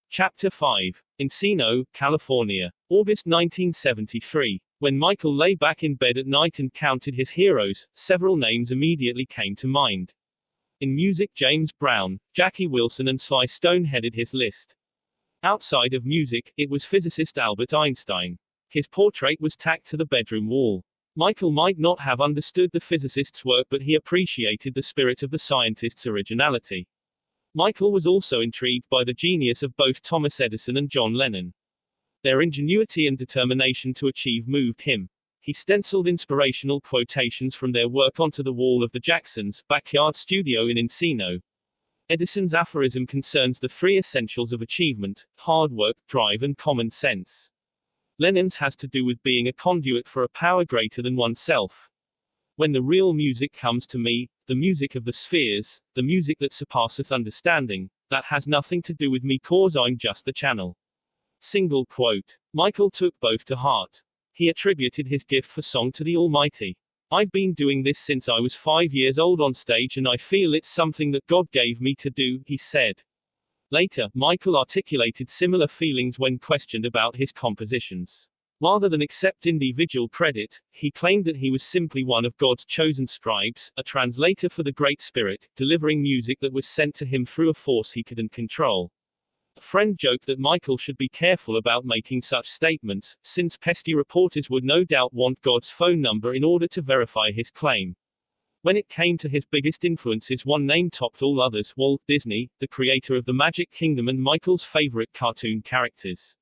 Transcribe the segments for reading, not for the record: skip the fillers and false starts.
Chapter 5. Encino, California. August 1973. When Michael lay back in bed at night and counted his heroes, several names immediately came to mind. In music, James Brown, Jackie Wilson and Sly Stone headed his list. Outside of music, it was physicist Albert Einstein. His portrait was tacked to the bedroom wall. Michael might not have understood the physicist's work, but he appreciated the spirit of the scientist's originality. Michael was also intrigued by the genius of both Thomas Edison and John Lennon. Their ingenuity and determination to achieve moved him. He stenciled inspirational quotations from their work onto the wall of the Jacksons' backyard studio in Encino. Edison's aphorism concerns the three essentials of achievement: hard work, drive, and common sense. Lennon's has to do with being a conduit for a power greater than oneself. When the real music comes to me, the music of the spheres, the music that surpasseth understanding, that has nothing to do with me, cause I'm just the channel. Single quote. Michael took both to heart. He attributed his gift for song to the Almighty. I've been doing this since I was 5 years old on stage, and I feel it's something that God gave me to do, he said. Later, Michael articulated similar feelings when questioned about his compositions. Rather than accept individual credit, he claimed that he was simply one of God's chosen scribes, a translator for the Great Spirit, delivering music that was sent to him through a force he couldn't control. A friend joked that Michael should be careful about making such statements, since pesky reporters would no doubt want God's phone number in order to verify his claim. When it came to his biggest influences, one name topped all others: Walt Disney, the creator of the Magic Kingdom and Michael's favorite cartoon characters.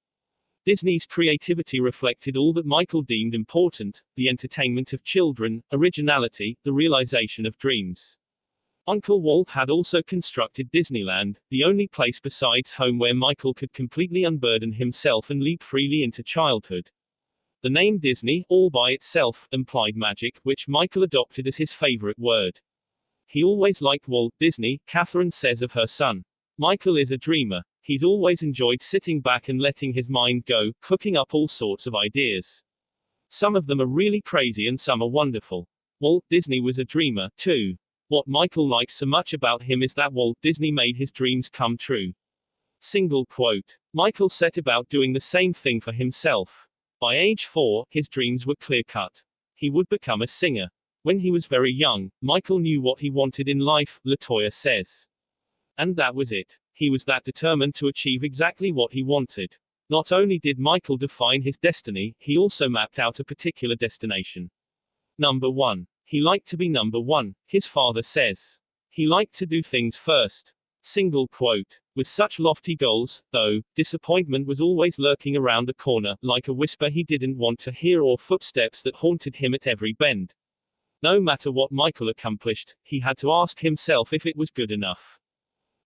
Disney's creativity reflected all that Michael deemed important: the entertainment of children, originality, the realization of dreams. Uncle Walt had also constructed Disneyland, the only place besides home where Michael could completely unburden himself and leap freely into childhood. The name Disney, all by itself, implied magic, which Michael adopted as his favorite word. He always liked Walt Disney, Catherine says of her son. Michael is a dreamer. He's always enjoyed sitting back and letting his mind go, cooking up all sorts of ideas. Some of them are really crazy and some are wonderful. Walt Disney was a dreamer, too. What Michael likes so much about him is that Walt Disney made his dreams come true. Single quote. Michael set about doing the same thing for himself. By age 4, his dreams were clear-cut. He would become a singer. When he was very young, Michael knew what he wanted in life, LaToya says. And that was it. He was that determined to achieve exactly what he wanted. Not only did Michael define his destiny, he also mapped out a particular destination. Number 1. He liked to be number 1, his father says. He liked to do things first. Single quote. With such lofty goals, though, disappointment was always lurking around the corner, like a whisper he didn't want to hear or footsteps that haunted him at every bend. No matter what Michael accomplished, he had to ask himself if it was good enough.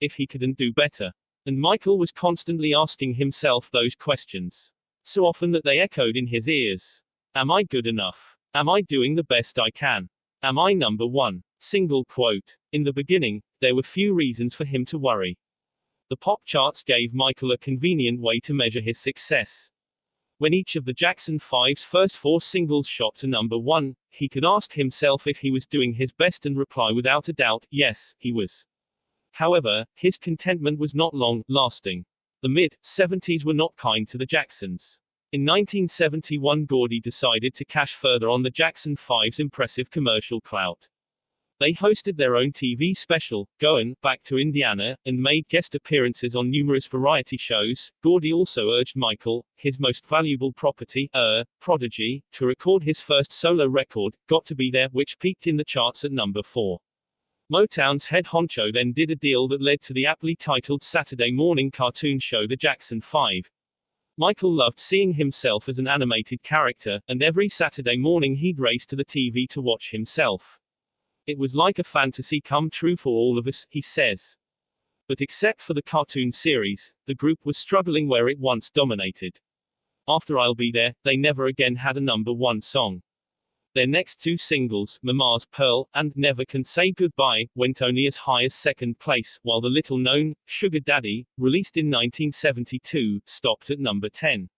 If he couldn't do better. And Michael was constantly asking himself those questions. So often that they echoed in his ears. Am I good enough? Am I doing the best I can? Am I number 1? Single quote. In the beginning, there were few reasons for him to worry. The pop charts gave Michael a convenient way to measure his success. When each of the Jackson 5's first 4 singles shot to number 1, he could ask himself if he was doing his best and reply without a doubt, yes, he was. However, his contentment was not long-lasting. The mid-70s were not kind to the Jacksons. In 1971, Gordy decided to cash further on the Jackson 5's impressive commercial clout. They hosted their own TV special, Goin' Back to Indiana, and made guest appearances on numerous variety shows. Gordy also urged Michael, his most valuable property, Prodigy, to record his first solo record, Got to Be There, which peaked in the charts at number 4. Motown's head honcho then did a deal that led to the aptly titled Saturday morning cartoon show The Jackson 5. Michael loved seeing himself as an animated character, and every Saturday morning he'd race to the TV to watch himself. It was like a fantasy come true for all of us, he says. But except for the cartoon series, the group was struggling where it once dominated. After I'll Be There, they never again had a number 1 song. Their next 2 singles, Mama's Pearl and Never Can Say Goodbye, went only as high as 2nd place, while the little-known Sugar Daddy, released in 1972, stopped at number 10.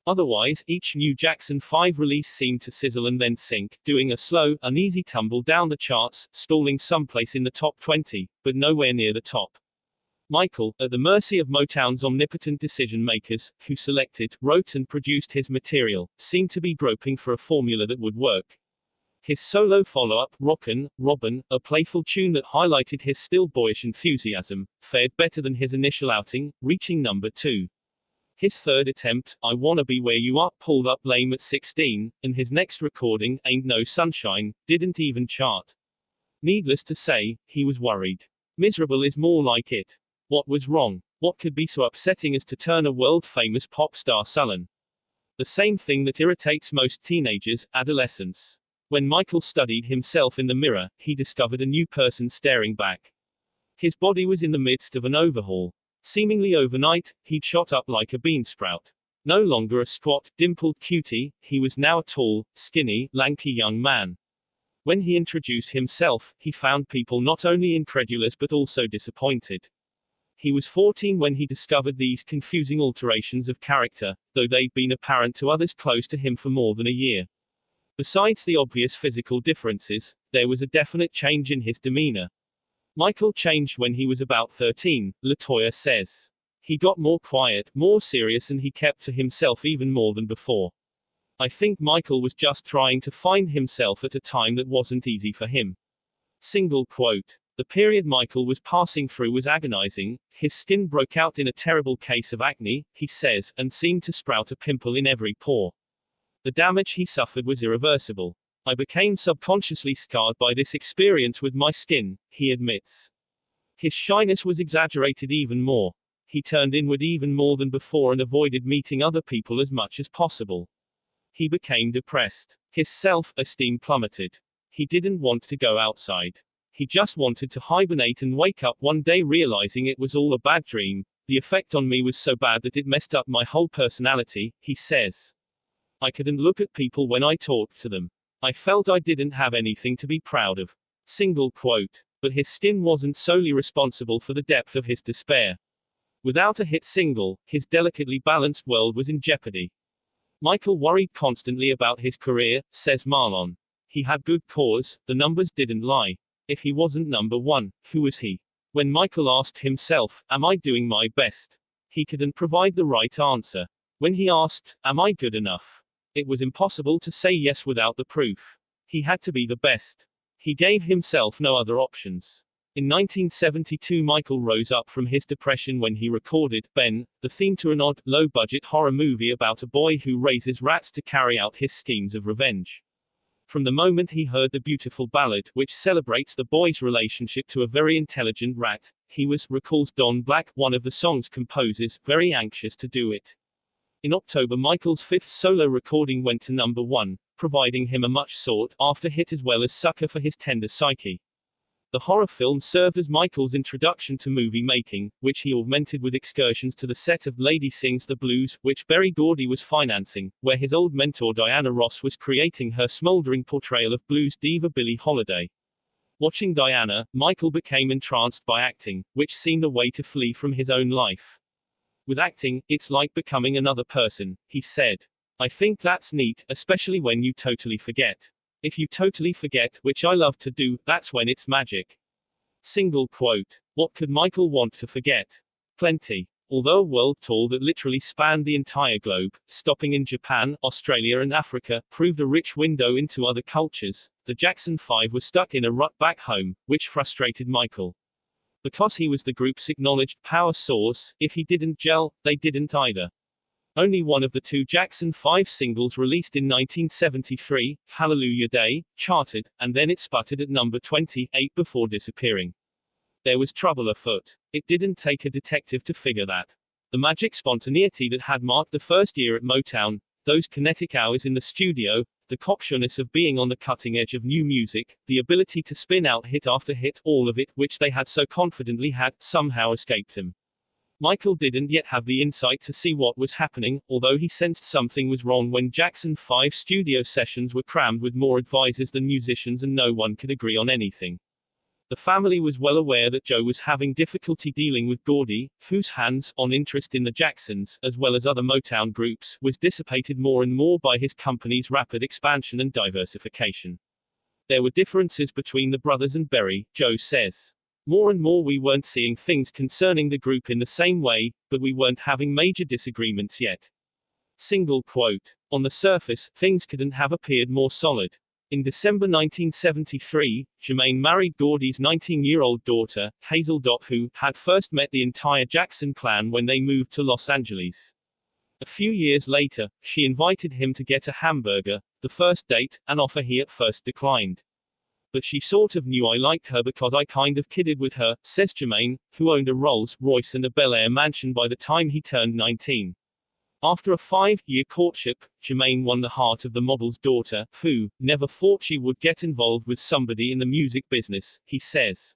Otherwise, each new Jackson 5 release seemed to sizzle and then sink, doing a slow, uneasy tumble down the charts, stalling someplace in the top 20, but nowhere near the top. Michael, at the mercy of Motown's omnipotent decision-makers, who selected, wrote and produced his material, seemed to be groping for a formula that would work. His solo follow-up, Rockin' Robin, a playful tune that highlighted his still boyish enthusiasm, fared better than his initial outing, reaching number 2. His third attempt, I Wanna Be Where You Are, pulled up lame at 16, and his next recording, Ain't No Sunshine, didn't even chart. Needless to say, he was worried. Miserable is more like it. What was wrong? What could be so upsetting as to turn a world-famous pop star sullen? The same thing that irritates most teenagers, adolescents. When Michael studied himself in the mirror, he discovered a new person staring back. His body was in the midst of an overhaul. Seemingly overnight, he'd shot up like a beansprout. No longer a squat, dimpled cutie, he was now a tall, skinny, lanky young man. When he introduced himself, he found people not only incredulous but also disappointed. He was 14 when he discovered these confusing alterations of character, though they'd been apparent to others close to him for more than a year. Besides the obvious physical differences, there was a definite change in his demeanor. Michael changed when he was about 13, LaToya says. He got more quiet, more serious, and he kept to himself even more than before. I think Michael was just trying to find himself at a time that wasn't easy for him. Single quote. The period Michael was passing through was agonizing. His skin broke out in a terrible case of acne, he says, and seemed to sprout a pimple in every pore. The damage he suffered was irreversible. I became subconsciously scarred by this experience with my skin, he admits. His shyness was exaggerated even more. He turned inward even more than before and avoided meeting other people as much as possible. He became depressed. His self-esteem plummeted. He didn't want to go outside. He just wanted to hibernate and wake up one day realizing it was all a bad dream. The effect on me was so bad that it messed up my whole personality, he says. I couldn't look at people when I talked to them. I felt I didn't have anything to be proud of. Single quote. But his skin wasn't solely responsible for the depth of his despair. Without a hit single, his delicately balanced world was in jeopardy. Michael worried constantly about his career, says Marlon. He had good cause, the numbers didn't lie. If he wasn't number 1, who was he? When Michael asked himself, am I doing my best? He couldn't provide the right answer. When he asked, am I good enough? It was impossible to say yes without the proof. He had to be the best. He gave himself no other options. In 1972 Michael rose up from his depression when he recorded Ben, the theme to an odd, low-budget horror movie about a boy who raises rats to carry out his schemes of revenge. From the moment he heard the beautiful ballad, which celebrates the boy's relationship to a very intelligent rat, he was, recalls Don Black, one of the song's composers, very anxious to do it. In October Michael's 5th solo recording went to number 1, providing him a much sought-after hit as well as succor for his tender psyche. The horror film served as Michael's introduction to movie making, which he augmented with excursions to the set of Lady Sings the Blues, which Berry Gordy was financing, where his old mentor Diana Ross was creating her smoldering portrayal of blues diva Billie Holiday. Watching Diana, Michael became entranced by acting, which seemed a way to flee from his own life. With acting, it's like becoming another person, he said. I think that's neat, especially when you totally forget. If you totally forget, which I love to do, that's when it's magic. Single quote. What could Michael want to forget? Plenty. Although a world tour that literally spanned the entire globe, stopping in Japan, Australia and Africa, proved a rich window into other cultures, the Jackson 5 were stuck in a rut back home, which frustrated Michael. Because he was the group's acknowledged power source, if he didn't gel, they didn't either. Only one of the 2 Jackson 5 singles released in 1973, Hallelujah Day, charted, and then it sputtered at number 28 before disappearing. There was trouble afoot. It didn't take a detective to figure that. The magic spontaneity that had marked the first year at Motown, those kinetic hours in the studio, the cocksureness of being on the cutting edge of new music, the ability to spin out hit after hit, all of it, which they had so confidently had, somehow escaped him. Michael didn't yet have the insight to see what was happening, although he sensed something was wrong when Jackson 5 studio sessions were crammed with more advisors than musicians and no one could agree on anything. The family was well aware that Joe was having difficulty dealing with Gordy, whose hands-on interest in the Jacksons, as well as other Motown groups, was dissipated more and more by his company's rapid expansion and diversification. There were differences between the brothers and Berry, Joe says. More and more we weren't seeing things concerning the group in the same way, but we weren't having major disagreements yet. Single quote. On the surface, things couldn't have appeared more solid. In December 1973, Jermaine married Gordy's 19-year-old daughter, Hazel. Who had first met the entire Jackson clan when they moved to Los Angeles. A few years later, she invited him to get a hamburger, the first date, an offer he at first declined. But she sort of knew I liked her because I kind of kidded with her, says Jermaine, who owned a Rolls-Royce and a Bel Air mansion by the time he turned 19. After a 5-year courtship, Jermaine won the heart of the model's daughter, who never thought she would get involved with somebody in the music business, he says.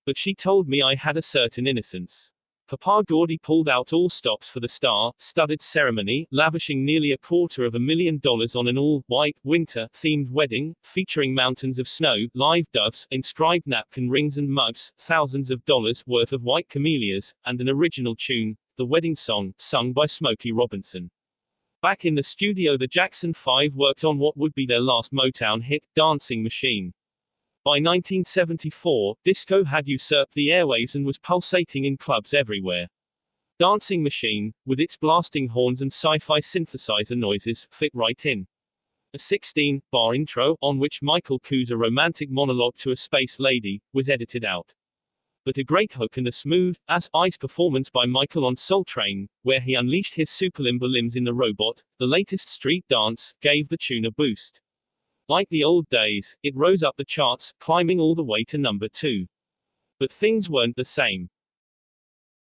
But she told me I had a certain innocence. Papa Gordy pulled out all stops for the star-studded ceremony, lavishing nearly $250,000 on an all-white, winter-themed wedding, featuring mountains of snow, live doves, inscribed napkin rings and mugs, thousands of dollars worth of white camellias, and an original tune, the wedding song, sung by Smokey Robinson. Back in the studio, the Jackson 5 worked on what would be their last Motown hit, Dancing Machine. By 1974, disco had usurped the airwaves and was pulsating in clubs everywhere. Dancing Machine, with its blasting horns and sci-fi synthesizer noises, fit right in. A 16-bar intro, on which Michael coos a romantic monologue to a space lady, was edited out. But a great hook and a smooth-as-ice performance by Michael on Soul Train, where he unleashed his superlimber limbs in the robot, the latest street dance, gave the tune a boost. Like the old days, it rose up the charts, climbing all the way to number 2. But things weren't the same.